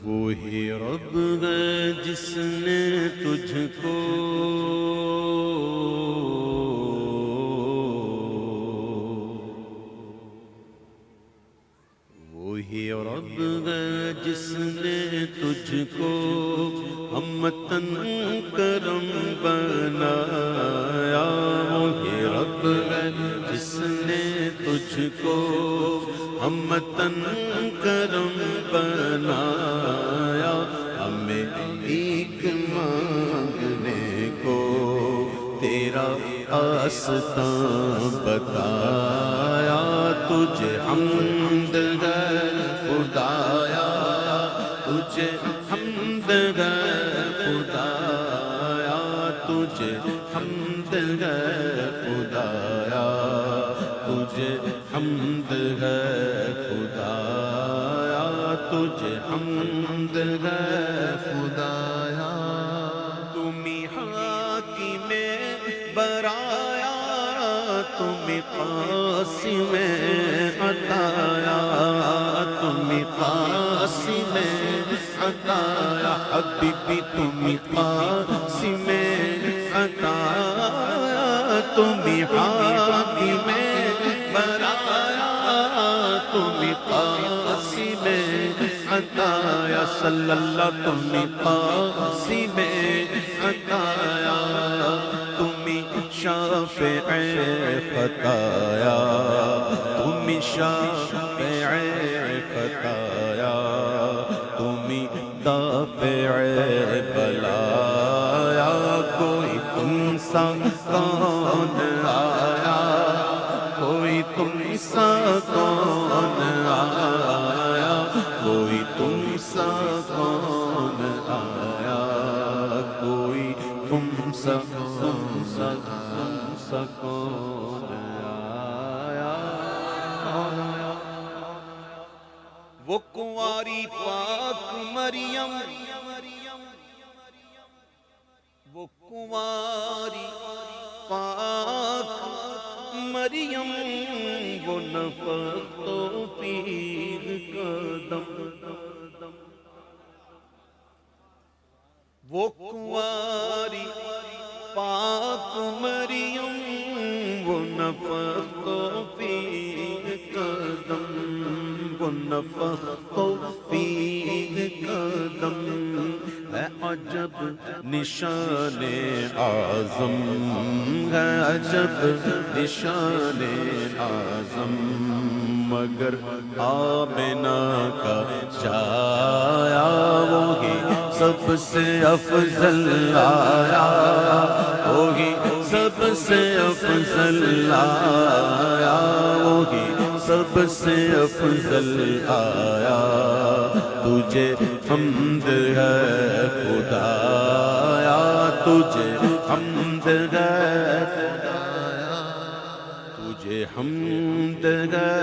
وہی رب ہے جس نے تجھ کو وہی رب ہے جس نے تجھ کو ہمتن کرم بنایا وہی رب ہے جس نے تجھ کو ہمتن کرم بنایا ہمیں ایک مانگنے کو تیرا آستاں بتایا تجھے حمد ہے خدایا تجھے حمد ہے خدایا تجھے حمد ہے خدایا تجھے حمد ہے خدایا تجھے حمد ہے خدایا تمہیں حاکم برایا تمہیں قاسم عطایا تمہیں قاسم عطایا حبیبی تمہیں قاسم عطایا تمہیں حاکم برایا تمہیں قاسم عطایا صلی اللہ تمہیں قاسم عطایا تمہیں شافع خطایا تمہیں شافع خطایا تمہیں دافع بلایا کوئی تم سا کون آیا کوئی تم سا کون آیا کوئی تم سا کون آیا کوئی تم سا کون آیا وہ کنواری پاک مریم وہ کنواری پاک مریم وہ نفخ و پیر قدم وہ کنواری پاک مریم وہ نفخ و پیر قدم وہ نفخ و پیر قدم ہے عجب نشان اعظم ہے عجب نشان اعظم مگر آمنہ کا چایا وہی سب سے افضل آیا وہی سب سے افضل آیا وہی سب سے افضل آیا تجھے حمد ہے خدایا تجھے حمد ہے خدایا تجھے حمد ہے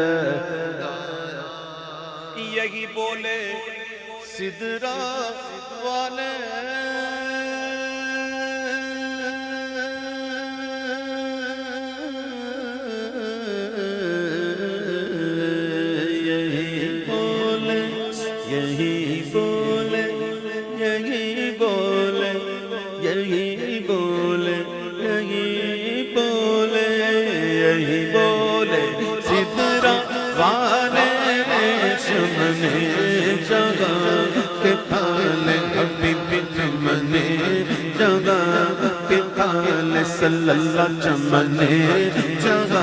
یہی بولے سدرا والے صلی اللہ چمنے جگہ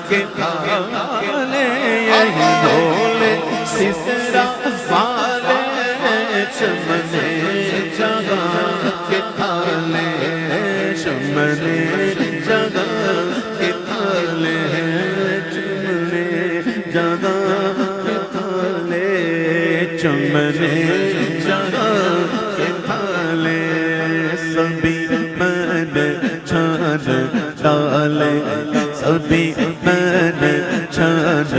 کے تھالے یہی بولے سسرا والے چمنے جگہ کے تھالے چمنے جگہ کے تھالے چمنے جگہ کے تھالے چمنے جگہ کے تھالے سبھی ڈالے سبھی میل چھان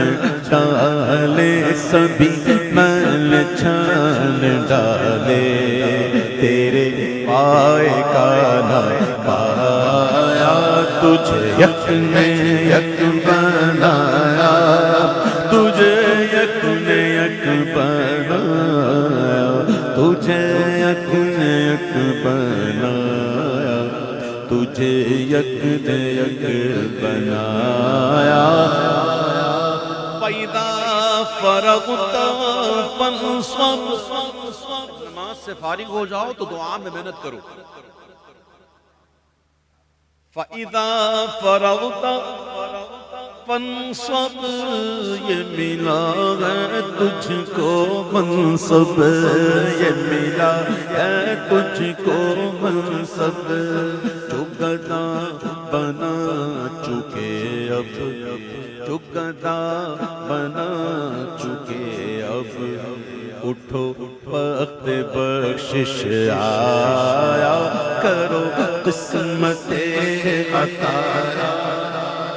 ڈالے سبھی میل چھان ڈالے تیرے پائے کالا پایا تجھے یک نے یک بنایا تجھے یک نے یک بنایا تجھے یک یک بنایا، تجھے یک یک بنایا۔ فَإِذَا فَرَغْتَ فَانْصَبْ، نماز سے فارغ ہو جاؤ تو دعا میں محنت کرو۔ فَإِذَا فَرَغْتَ فَانْصَبْ، یہ ملا ہے تجھ کو منصب، یہ ملا ہے تجھ کو منصب، جو گدا بنا چکے اب، جو گدا بنا چکے اب، اٹھو وقت بخشش آیا، کرو قسمت عطا۔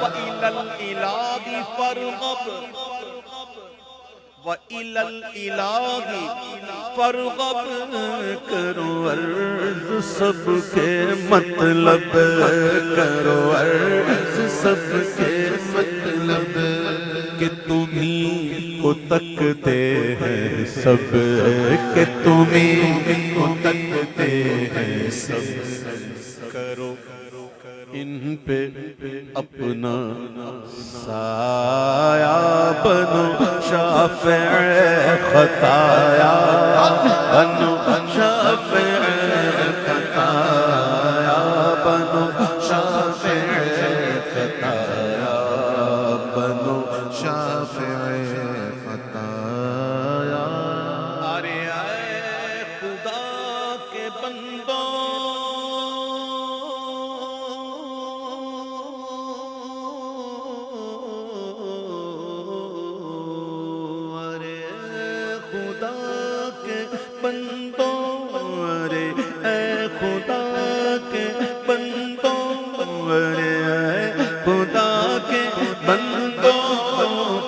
وَإِلَى الْإِلَٰهِ فَارْغَب، وَإِلَى الْإِلَٰهِ فَارْغَب، کرو عرض سب کے مطلب، کرو عرض سب کے مطلب، کہ تمہیں کو تکتے ہیں سب، کہ تمہیں کو تکتے ہیں سب، کرو ان پہ اپنا سایہ، بنو شافع خطایا، بنو شافع خطایا، بنو شافع خطایا، بنو شافع خطایا۔ ارے اے خدا کے بندوں، بندوں، ارے اے خدا کے بندوں، ارے اے خدا کے بندوں،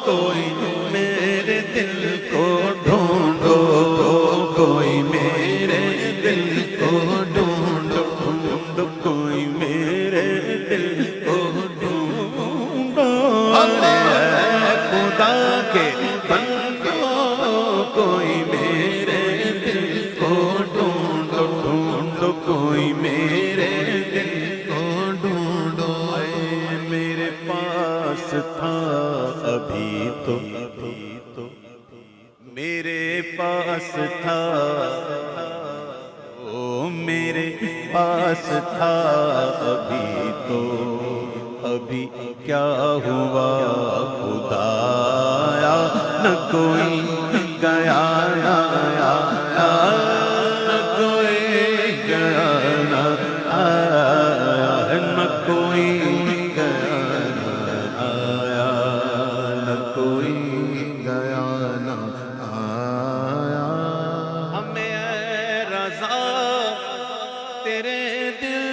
کوئی میرے دل کو ڈھونڈو، کوئی میرے دل کو ڈھونڈو، کوئی میرے دل کو ڈھونڈو، ارے اے خدا کے بندوں، کوئی کوئی میرے دل کو ڈھونڈو۔ میرے پاس تھا ابھی تو، میرے پاس تھا، او میرے پاس تھا ابھی تو، ابھی کیا ہوا خدایا، نہ کوئی گیا نہ آیا، کوئی گیا نہ آیا، نہ کوئی گیا نہ آیا۔ ہمیں اے رضا تیرے دل،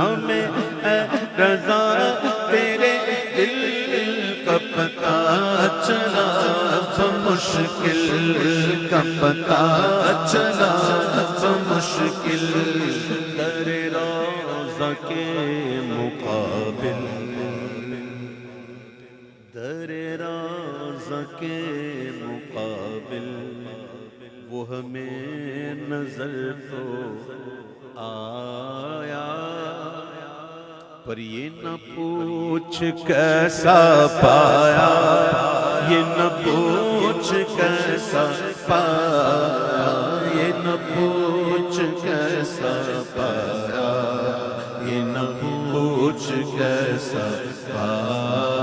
ہمیں اے رضا تیرے دل کا پتہ چلا، مشکل کا پتہ چلا، مشکل در روضہ کے مقابل، در روضہ کے مقابل، وہ ہمیں نظر تو آیا، پر یہ نہ پوچھ کیسا پایا، یہ نہ پوچھ کیسا پایا، یہ نہ پوچھ کیسا پایا، یہ نہ پوچھ کیسا پایا۔